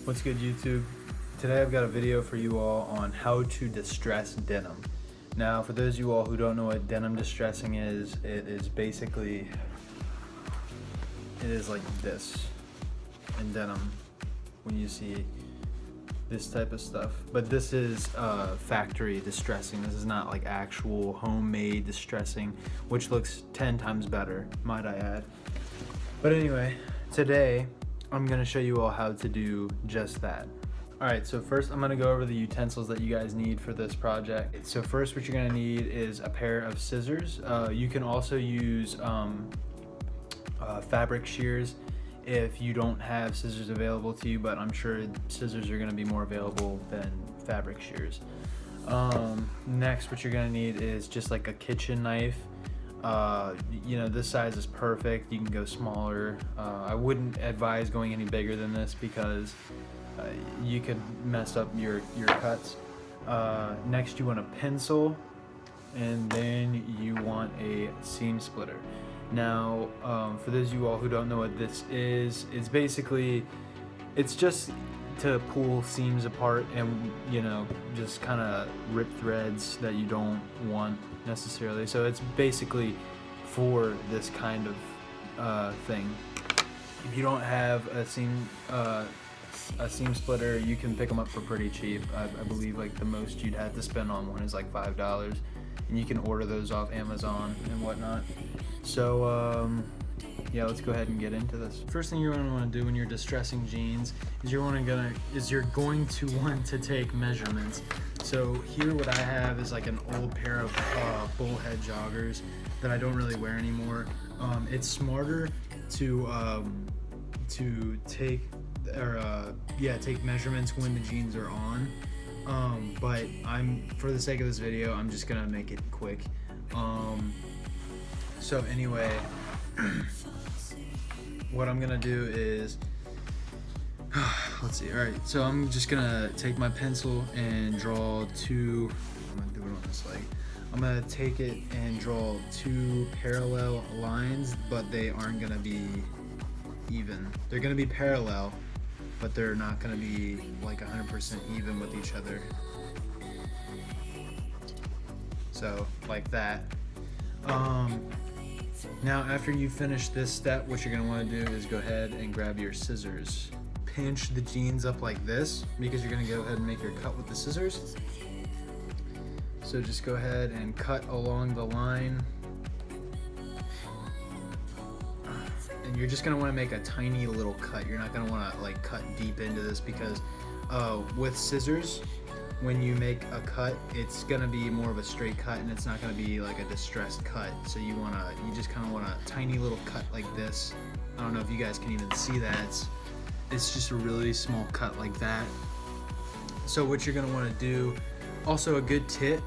What's good, YouTube? Today I've got a video for you all on how to distress denim. Now, for those of you all who don't know what denim distressing is, it is like this in denim when you see this type of stuff. But this is factory distressing. This is not like actual homemade distressing, which looks 10 times better, might I add. But anyway, today I'm gonna show you all how to do just that. Alright, so first I'm gonna go over the utensils that you guys need for this project. So first what you're gonna need is a pair of scissors. You can also use fabric shears if you don't have scissors available to you, but I'm sure scissors are gonna be more available than fabric shears. Next, what you're gonna need is just like a kitchen knife. You know, this size is perfect. You can go smaller. I wouldn't advise going any bigger than this because you could mess up your cuts. Next, you want a pencil, and then you want a seam splitter. Now, for those of you all who don't know what this is, it's just to pull seams apart and, you know, just kind of rip threads that you don't want necessarily. So it's basically for this kind of thing. If you don't have a seam splitter, you can pick them up for pretty cheap. I believe like the most you'd have to spend on one is like $5, and you can order those off Amazon and whatnot. So yeah, let's go ahead and get into this. First thing you're going to want to do when you're distressing jeans is you're going to want to take measurements. So here what I have is like an old pair of bullhead joggers that I don't really wear anymore. It's smarter to take measurements when the jeans are on. But for the sake of this video, I'm just gonna make it quick. So anyway, what I'm gonna do is, let's see. All right, so I'm just gonna take my pencil and draw two. I'm gonna do it on this leg. I'm gonna take it and draw two parallel lines, but they aren't gonna be even. They're gonna be parallel, but they're not gonna be like 100% even with each other. So like that. Now after you finish this step, what you're gonna wanna do is go ahead and grab your scissors. Pinch the jeans up like this because you're gonna go ahead and make your cut with the scissors. So just go ahead and cut along the line. And you're just gonna wanna make a tiny little cut. You're not gonna wanna like cut deep into this because with scissors, when you make a cut, it's gonna be more of a straight cut and it's not gonna be like a distressed cut. So you just kinda want a tiny little cut like this. I don't know if you guys can even see that. It's just a really small cut like that. So what you're gonna wanna do, also a good tip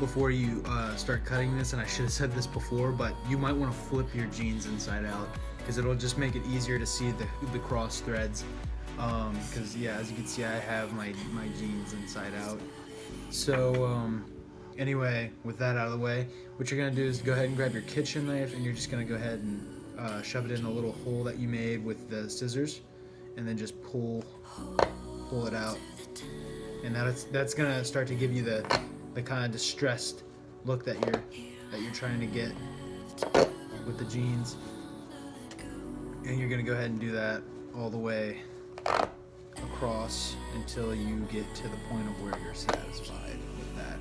before you start cutting this, and I should have said this before, but you might wanna flip your jeans inside out because it'll just make it easier to see the cross threads. Because yeah, as you can see, I have my jeans inside out. So anyway, with that out of the way, what you're gonna do is go ahead and grab your kitchen knife, and you're just gonna go ahead and shove it in a little hole that you made with the scissors, and then just pull it out. And that's gonna start to give you the kind of distressed look that you're trying to get with the jeans. And you're gonna go ahead and do that all the way across until you get to the point of where you're satisfied with that.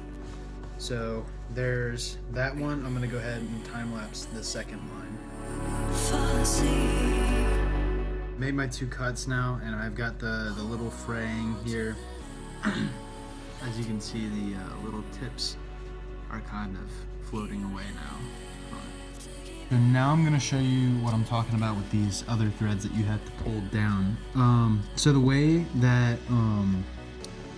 So there's that one. I'm gonna go ahead and time lapse the second line. Made my two cuts now, and I've got the little fraying here. As you can see, the little tips are kind of floating away now. And now I'm going to show you what I'm talking about with these other threads that you have to pull down. So the way that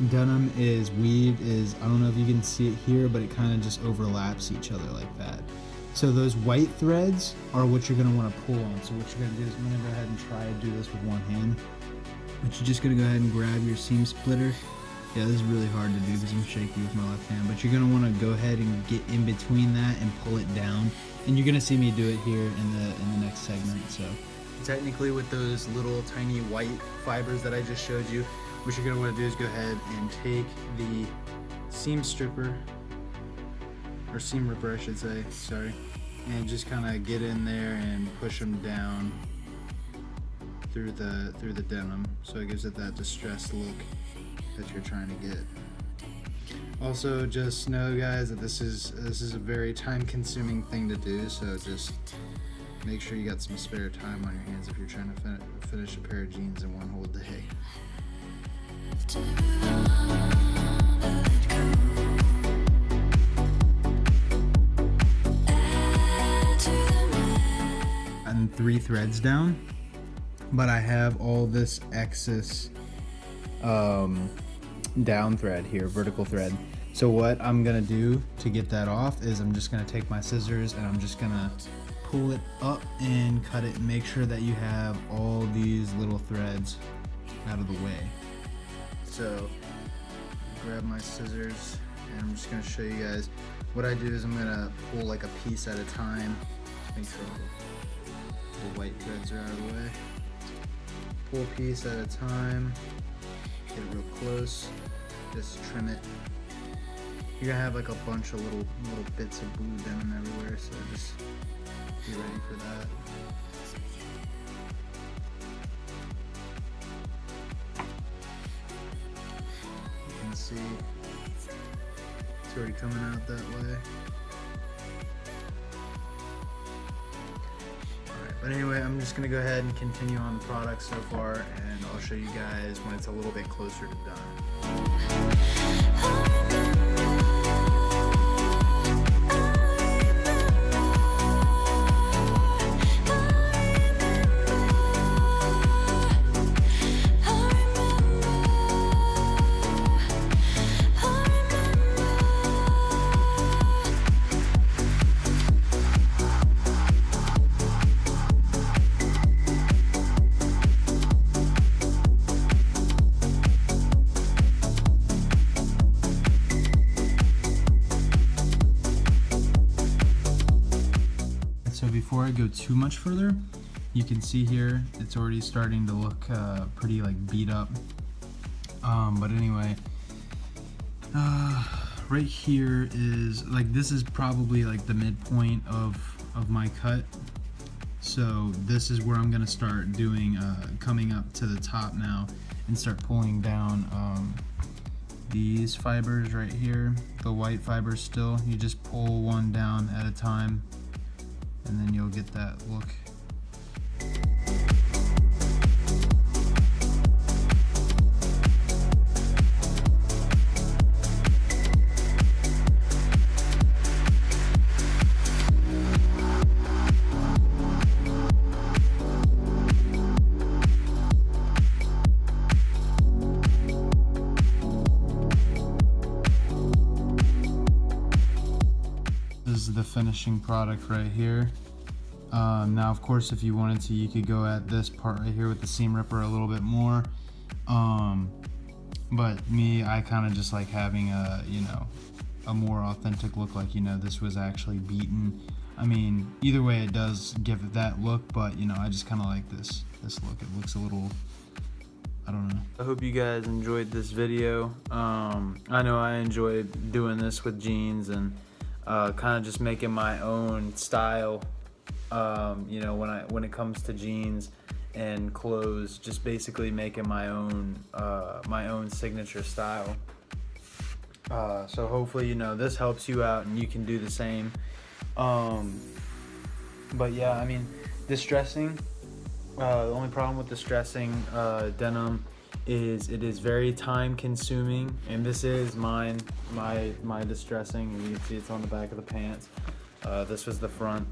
denim is weaved is, I don't know if you can see it here, but it kind of just overlaps each other like that. So those white threads are what you're going to want to pull on. So what you're going to do is I'm going to go ahead and try to do this with one hand. But you're just going to go ahead and grab your seam splitter. Yeah, this is really hard to do because I'm shaky with my left hand, but you're going to want to go ahead and get in between that and pull it down. And you're going to see me do it here in the next segment. So technically with those little tiny white fibers that I just showed you, what you're gonna want to do is go ahead and take the seam stripper, or seam ripper I should say, sorry, and just kind of get in there and push them down through the denim, so it gives it that distressed look that you're trying to get. Also, just know guys that this is a very time-consuming thing to do, so just make sure you got some spare time on your hands if you're trying to finish a pair of jeans in one whole day. And 3 threads down, but I have all this excess down thread here, vertical thread. So what I'm gonna do to get that off is I'm just gonna take my scissors and I'm just gonna pull it up and cut it and make sure that you have all these little threads out of the way. So grab my scissors and I'm just gonna show you guys what I do is I'm gonna pull like a piece at a time. Make sure the white threads are out of the way. Pull a piece at a time, get it real close, just trim it. You're gonna have like a bunch of little bits of blue denim everywhere, so just be ready for that. You can see it's already coming out that way. Alright, but anyway, I'm just gonna go ahead and continue on the product so far, and I'll show you guys when it's a little bit closer to done. So before I go too much further, you can see here it's already starting to look pretty like beat up. But anyway, right here is like, this is probably like the midpoint of my cut. So this is where I'm gonna start doing coming up to the top now and start pulling down these fibers right here, the white fibers still. You just pull one down at a time, and then you'll get that look. This is the finishing product right here. Now of course if you wanted to, you could go at this part right here with the seam ripper a little bit more, but me, I kind of just like having a, you know, a more authentic look, like, you know, this was actually beaten. I mean, either way it does give it that look, but you know, I just kind of like this look. It looks a little, I don't know. I hope you guys enjoyed this video. I know I enjoyed doing this with jeans and kind of just making my own style. You know, when it comes to jeans and clothes, just basically making my own signature style. So hopefully, you know, this helps you out and you can do the same. But yeah, I mean, distressing, the only problem with distressing denim is it is very time consuming, and this is my distressing, and you can see it's on the back of the pants. This was the front,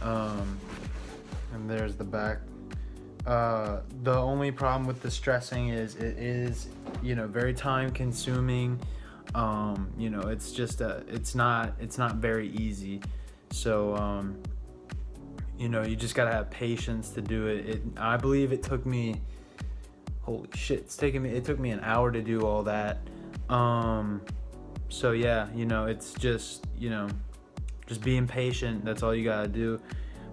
and there's the back. The only problem with distressing is it is, you know, very time consuming. You know, it's just it's not very easy. So you know, you just gotta have patience to do it. I believe it took me, holy shit, it took me an hour to do all that. So yeah, you know, it's just, you know, just being patient. That's all you gotta do.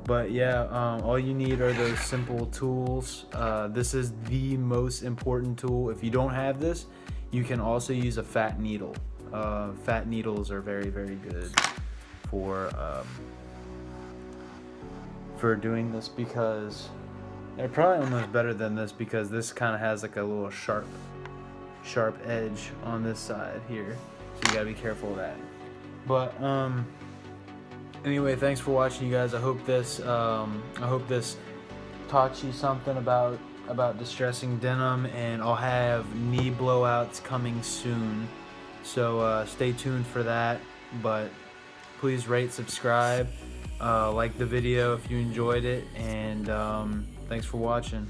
But yeah, all you need are those simple tools. This is the most important tool. If you don't have this, you can also use a fat needle. Fat needles are very, very good for doing this, because they're probably almost better than this, because this kind of has like a little sharp edge on this side here, so you gotta be careful of that. But anyway, thanks for watching, you guys. I hope this taught you something about distressing denim, and I'll have knee blowouts coming soon, so stay tuned for that. But please rate, subscribe, like the video if you enjoyed it, and thanks for watching.